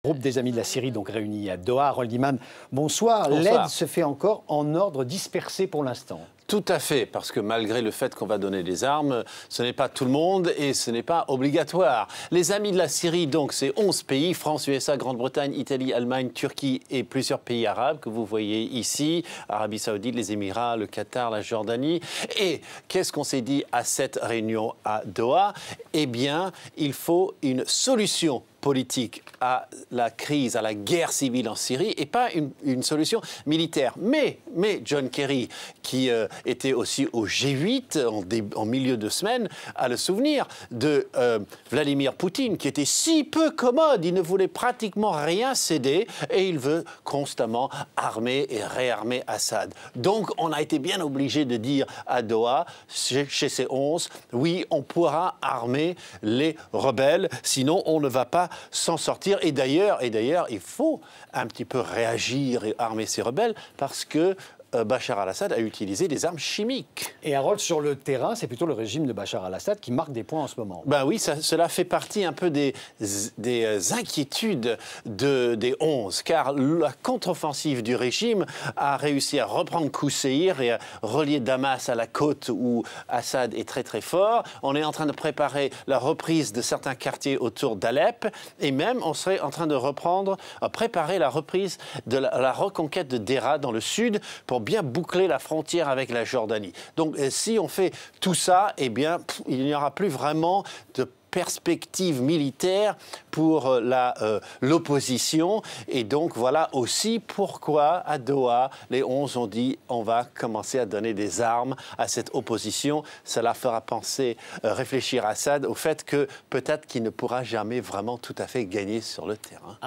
Groupe des Amis de la Syrie, donc réunis à Doha. Harold Iman, bonsoir. L'aide se fait encore en ordre dispersé pour l'instant. Tout à fait, parce que malgré le fait qu'on va donner des armes, ce n'est pas tout le monde et ce n'est pas obligatoire. Les Amis de la Syrie, donc, c'est 11 pays, France, USA, Grande-Bretagne, Italie, Allemagne, Turquie et plusieurs pays arabes que vous voyez ici, Arabie Saoudite, les Émirats, le Qatar, la Jordanie. Et qu'est-ce qu'on s'est dit à cette réunion à Doha? Eh bien, il faut une solution politique à la crise, à la guerre civile en Syrie et pas une solution militaire. Mais John Kerry, qui était aussi au G8 en milieu de semaine, a le souvenir de Vladimir Poutine, qui était si peu commode, il ne voulait pratiquement rien céder et il veut constamment armer et réarmer Assad. Donc on a été bien obligé de dire à Doha, chez ces 11, oui, on pourra armer les rebelles, sinon on ne va pas s'en sortir. Et d'ailleurs, il faut un petit peu réagir et armer ces rebelles parce que Bachar al-Assad a utilisé des armes chimiques. Et Harold, sur le terrain, c'est plutôt le régime de Bachar al-Assad qui marque des points en ce moment. Ben oui, cela fait partie un peu des inquiétudes des 11, car la contre-offensive du régime a réussi à reprendre Kousseir et à relier Damas à la côte où Assad est très très fort. On est en train de préparer la reprise de certains quartiers autour d'Alep et même on serait en train de préparer la reprise de la reconquête de Deraa dans le sud pour bien boucler la frontière avec la Jordanie. Donc si on fait tout ça, eh bien, il n'y aura plus vraiment de perspective militaire pour l'opposition. Et donc, voilà aussi pourquoi, à Doha, les 11 ont dit on va commencer à donner des armes à cette opposition. Cela fera réfléchir Assad au fait que peut-être qu'il ne pourra jamais vraiment tout à fait gagner sur le terrain.